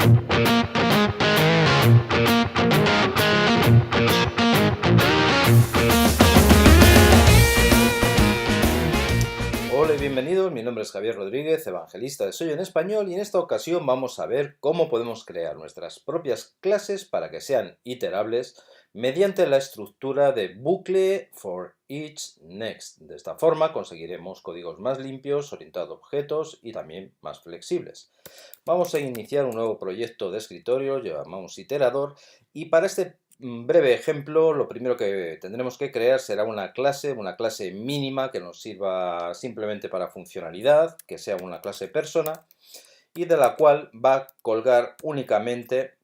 Hola y bienvenidos, mi nombre es Javier Rodríguez, evangelista de Soy en Español, y en esta ocasión vamos a ver cómo podemos crear nuestras propias clases para que sean iterables mediante la estructura de bucle for each next. De esta forma conseguiremos códigos más limpios, orientados a objetos y también más flexibles. Vamos a iniciar un nuevo proyecto de escritorio, llamamos iterador, y para este breve ejemplo, lo primero que tendremos que crear será una clase mínima que nos sirva simplemente para funcionalidad, que sea una clase persona, y de la cual va a colgar únicamente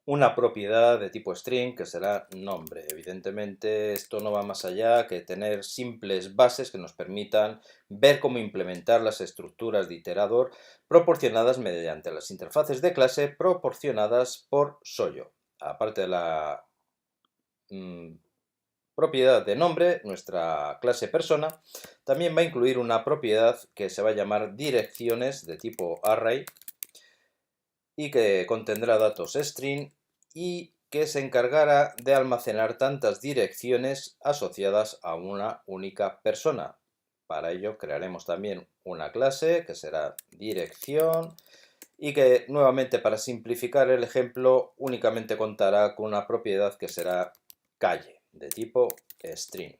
una propiedad de tipo string que será nombre. Evidentemente esto no va más allá que tener simples bases que nos permitan ver cómo implementar las estructuras de iterador proporcionadas mediante las interfaces de clase proporcionadas por Soyo. Aparte de la propiedad de nombre, nuestra clase persona también va a incluir una propiedad que se va a llamar direcciones de tipo array y que contendrá datos string y que se encargará de almacenar tantas direcciones asociadas a una única persona. Para ello crearemos también una clase que será dirección y que nuevamente, para simplificar el ejemplo, únicamente contará con una propiedad que será calle de tipo string.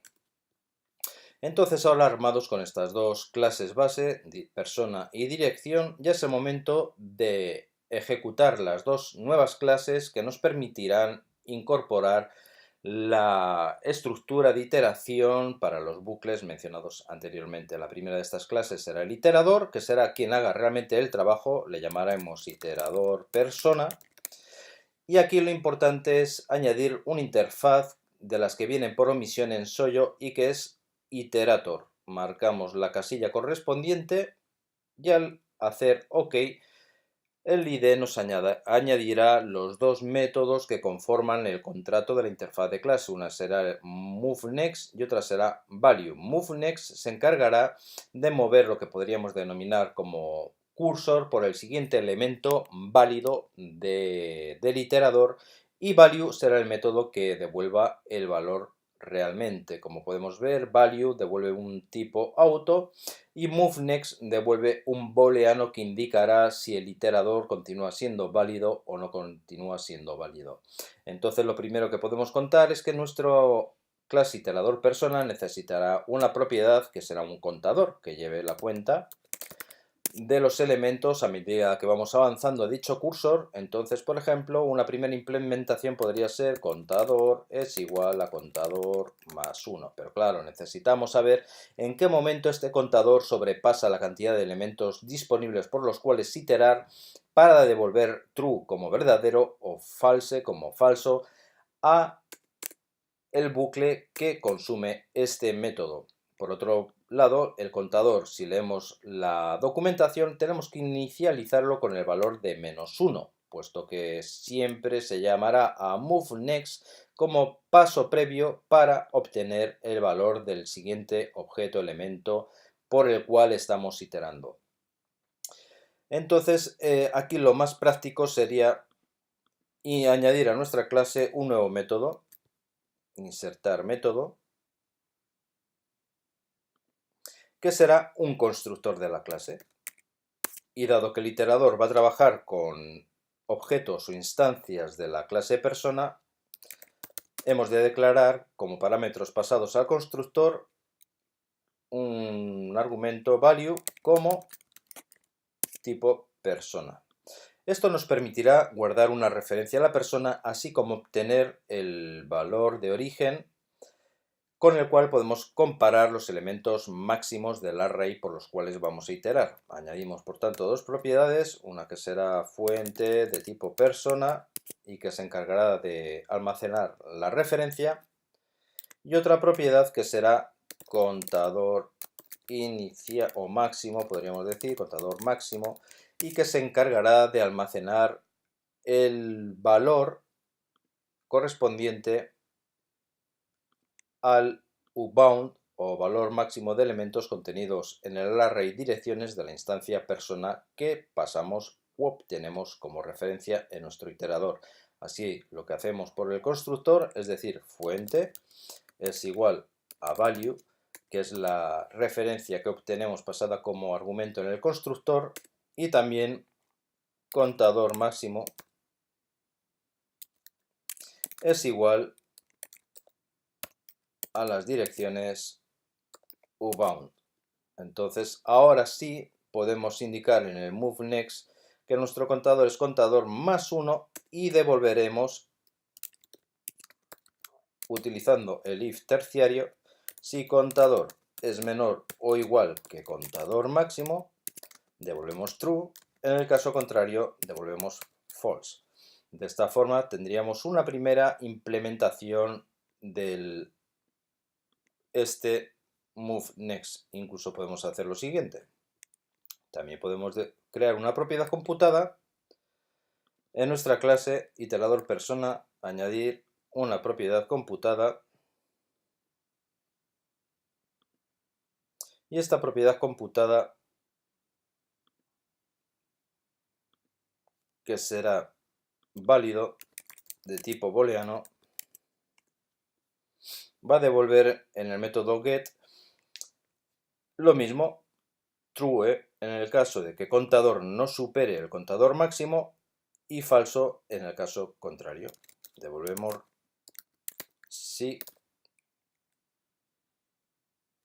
Entonces, ahora armados con estas dos clases base, persona y dirección, ya es el momento de ejecutar las dos nuevas clases que nos permitirán incorporar la estructura de iteración para los bucles mencionados anteriormente. La primera de estas clases será el iterador, que será quien haga realmente el trabajo, le llamaremos iterador persona. Y aquí lo importante es añadir una interfaz de las que vienen por omisión en Soyo y que es iterator. Marcamos la casilla correspondiente y al hacer OK, el IDE nos añadirá los dos métodos que conforman el contrato de la interfaz de clase. Una será moveNext y otra será value. moveNext se encargará de mover lo que podríamos denominar como cursor por el siguiente elemento válido del iterador, y value será el método que devuelva el valor realmente. Como podemos ver, value devuelve un tipo auto y moveNext devuelve un booleano que indicará si el iterador continúa siendo válido o no continúa siendo válido. Entonces, lo primero que podemos contar es que nuestro clase iterador persona necesitará una propiedad que será un contador que lleve la cuenta de los elementos a medida que vamos avanzando a dicho cursor. Entonces, por ejemplo, una primera implementación podría ser contador es igual a contador más 1. Pero claro, necesitamos saber en qué momento este contador sobrepasa la cantidad de elementos disponibles por los cuales iterar para devolver true como verdadero o false como falso a el bucle que consume este método. Por otro lado, el contador, si leemos la documentación, tenemos que inicializarlo con el valor de -1, puesto que siempre se llamará a moveNext como paso previo para obtener el valor del siguiente objeto elemento por el cual estamos iterando. Entonces, aquí lo más práctico sería añadir a nuestra clase un nuevo método, insertar método, que será un constructor de la clase. Y dado que el iterador va a trabajar con objetos o instancias de la clase persona, hemos de declarar como parámetros pasados al constructor un argumento value como tipo persona. Esto nos permitirá guardar una referencia a la persona, así como obtener el valor de origen con el cual podemos comparar los elementos máximos del array por los cuales vamos a iterar. Añadimos, por tanto, dos propiedades, una que será fuente de tipo persona y que se encargará de almacenar la referencia, y otra propiedad que será contador inicial o máximo, podríamos decir, contador máximo, y que se encargará de almacenar el valor correspondiente al uBound o valor máximo de elementos contenidos en el array direcciones de la instancia persona que pasamos obtenemos como referencia en nuestro iterador. Así, lo que hacemos por el constructor, es decir, fuente, es igual a value, que es la referencia que obtenemos pasada como argumento en el constructor, y también contador máximo es igual a las direcciones ubound. Entonces, ahora sí podemos indicar en el moveNext que nuestro contador es contador más 1 y devolveremos, utilizando el if terciario, si contador es menor o igual que contador máximo, devolvemos true, en el caso contrario devolvemos false. De esta forma tendríamos una primera implementación del moveNext. Incluso podemos hacer lo siguiente. También podemos crear una propiedad computada en nuestra clase iterador persona, añadir una propiedad computada, y esta propiedad computada, que será válido de tipo booleano, va a devolver en el método get lo mismo, true en el caso de que contador no supere el contador máximo y falso en el caso contrario. Devolvemos si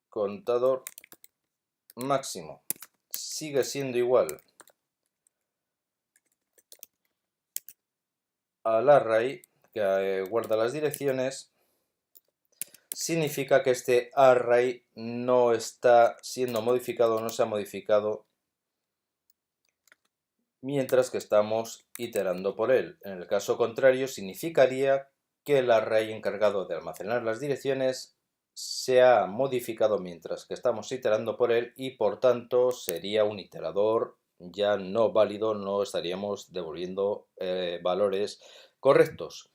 contador máximo sigue siendo igual al array que guarda las direcciones, significa que este array no está siendo modificado, no se ha modificado mientras que estamos iterando por él. En el caso contrario, significaría que el array encargado de almacenar las direcciones se ha modificado mientras que estamos iterando por él y por tanto sería un iterador ya no válido, no estaríamos devolviendo valores correctos.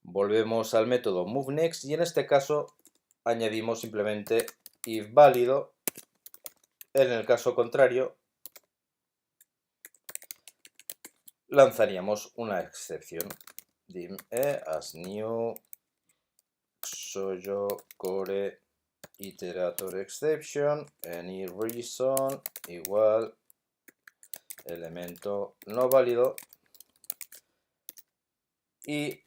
Volvemos al método moveNext y en este caso añadimos simplemente if válido. En el caso contrario lanzaríamos una excepción. Dim as new Soyo core iterator exception any reason igual elemento no válido y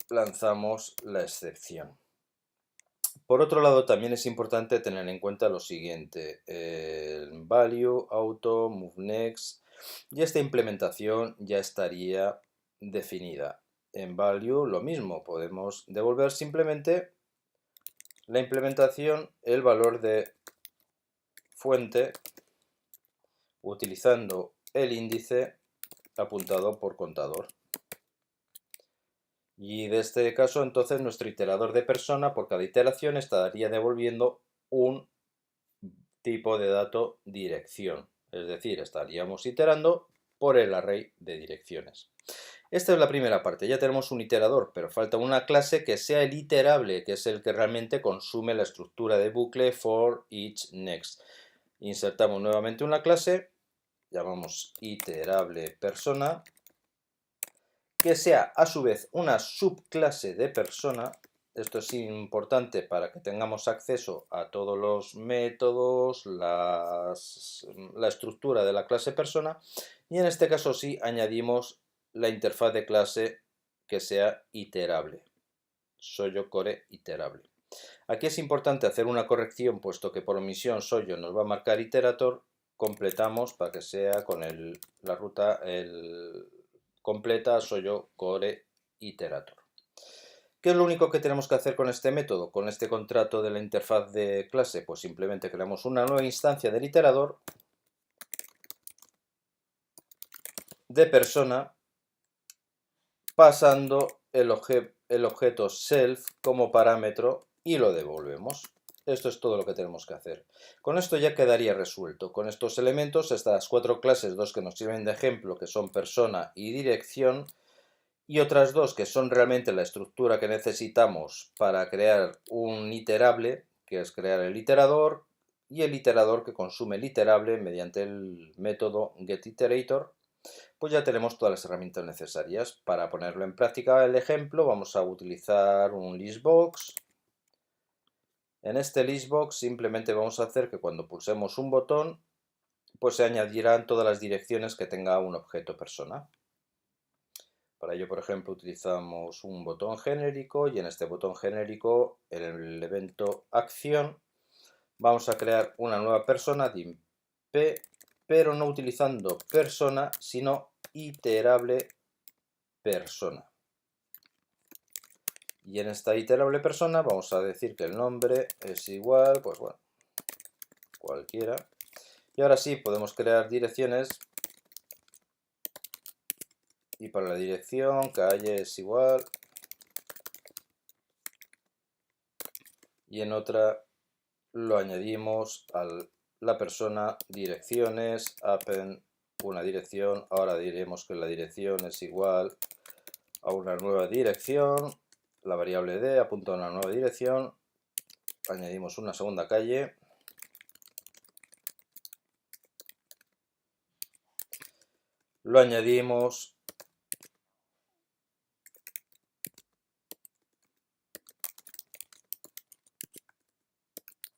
lanzamos la excepción. Por otro lado, también es importante tener en cuenta lo siguiente: el value, auto, moveNext, y esta implementación ya estaría definida. En value lo mismo, podemos devolver simplemente la implementación, el valor de fuente, utilizando el índice apuntado por contador. Y de este caso, entonces, nuestro iterador de persona, por cada iteración, estaría devolviendo un tipo de dato dirección. Es decir, estaríamos iterando por el array de direcciones. Esta es la primera parte. Ya tenemos un iterador, pero falta una clase que sea el iterable, que es el que realmente consume la estructura de bucle for each next. Insertamos nuevamente una clase, llamamos iterable persona, que sea a su vez una subclase de persona. Esto es importante para que tengamos acceso a todos los métodos, la estructura de la clase persona, y en este caso sí añadimos la interfaz de clase que sea iterable. Soyo core iterable. Aquí es importante hacer una corrección, puesto que por omisión Soyo nos va a marcar iterator. Completamos para que sea con la ruta completa Soyo core iterator. ¿Qué es lo único que tenemos que hacer con este método, con este contrato de la interfaz de clase? Pues simplemente creamos una nueva instancia del iterador de persona, pasando el objeto self como parámetro y lo devolvemos. Esto es todo lo que tenemos que hacer. Con esto ya quedaría resuelto. Con estos elementos, estas 4 clases, 2 que nos sirven de ejemplo, que son persona y dirección, y otras 2 que son realmente la estructura que necesitamos para crear un iterable, que es crear el iterador, y el iterador que consume el iterable mediante el método getIterator. pues ya tenemos todas las herramientas necesarias. Para ponerlo en práctica el ejemplo, vamos a utilizar un listbox. En este listbox simplemente vamos a hacer que cuando pulsemos un botón, pues se añadirán todas las direcciones que tenga un objeto persona. Para ello, por ejemplo, utilizamos un botón genérico y en este botón genérico, en el evento acción, vamos a crear una nueva persona dim p, pero no utilizando persona, sino iterable persona. Y en esta iterable persona vamos a decir que el nombre es igual, pues bueno, cualquiera. Y ahora sí, podemos crear direcciones. Y para la dirección, calle es igual. Y en otra lo añadimos a la persona direcciones, append una dirección. Ahora diremos que la dirección es igual a una nueva dirección. La variable d apunta a una nueva dirección. Añadimos una segunda calle. Lo añadimos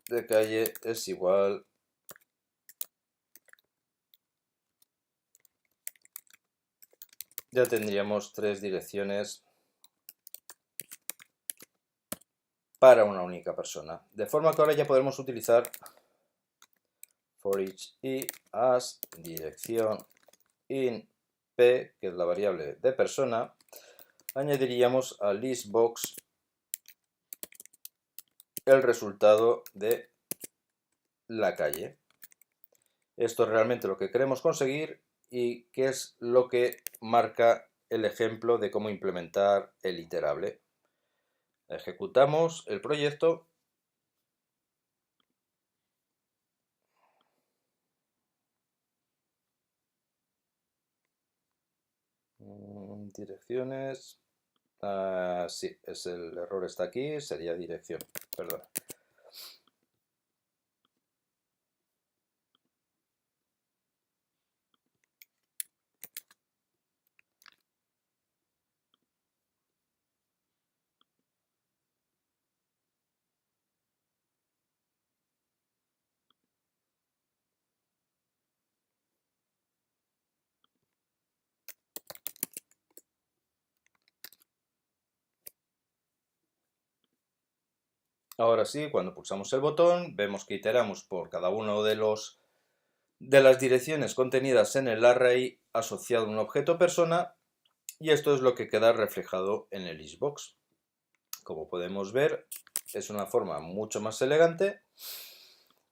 de calle es igual ya tendríamos 3 direcciones para una única persona. De forma que ahora ya podremos utilizar for each i as dirección in p, que es la variable de persona, añadiríamos a listbox el resultado de la calle. Esto es realmente lo que queremos conseguir y que es lo que marca el ejemplo de cómo implementar el iterable. Ejecutamos el proyecto. Direcciones. Sí, el error está aquí, sería dirección, perdón. Ahora sí, cuando pulsamos el botón, vemos que iteramos por cada uno de las direcciones contenidas en el array asociado a un objeto persona, y esto es lo que queda reflejado en el listbox. Como podemos ver, es una forma mucho más elegante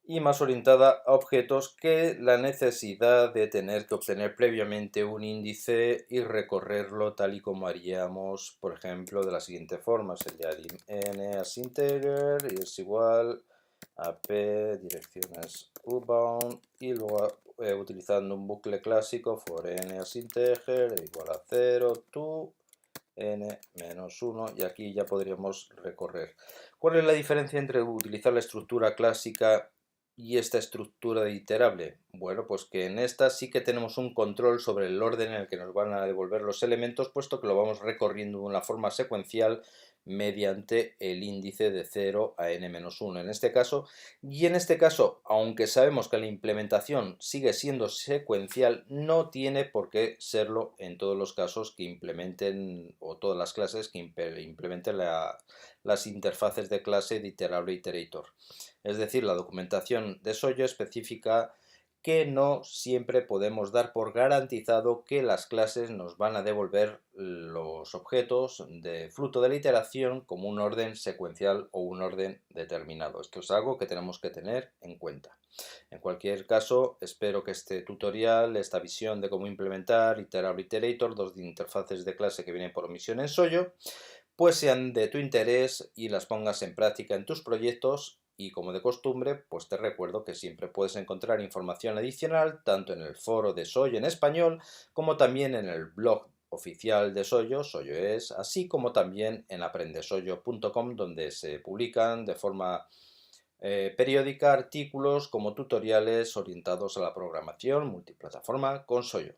y más orientada a objetos que la necesidad de tener que obtener previamente un índice y recorrerlo tal y como haríamos, por ejemplo, de la siguiente forma. Sería n as integer y es igual a p direcciones bound y luego utilizando un bucle clásico for n as integer igual a 0 to n-1 y aquí ya podríamos recorrer. ¿Cuál es la diferencia entre utilizar la estructura clásica y esta estructura de iterable? Bueno, pues que en esta sí que tenemos un control sobre el orden en el que nos van a devolver los elementos, puesto que lo vamos recorriendo de una forma secuencial mediante el índice de 0 a n-1 en este caso. Y en este caso, aunque sabemos que la implementación sigue siendo secuencial, no tiene por qué serlo en todos los casos que implementen, o todas las clases que implementen las interfaces de clase de iterable iterator. Es decir, la documentación de Soyo especifica que no siempre podemos dar por garantizado que las clases nos van a devolver los objetos de fruto de la iteración como un orden secuencial o un orden determinado. Esto es algo que tenemos que tener en cuenta. En cualquier caso, espero que este tutorial, esta visión de cómo implementar iterable iterator, dos interfaces de clase que vienen por omisión en Soyo, pues sean de tu interés y las pongas en práctica en tus proyectos. Y como de costumbre, pues te recuerdo que siempre puedes encontrar información adicional tanto en el foro de Soyo en español como también en el blog oficial de Soyo, Soyo es, así como también en aprendesoyo.com, donde se publican de forma periódica artículos como tutoriales orientados a la programación multiplataforma con Soyo.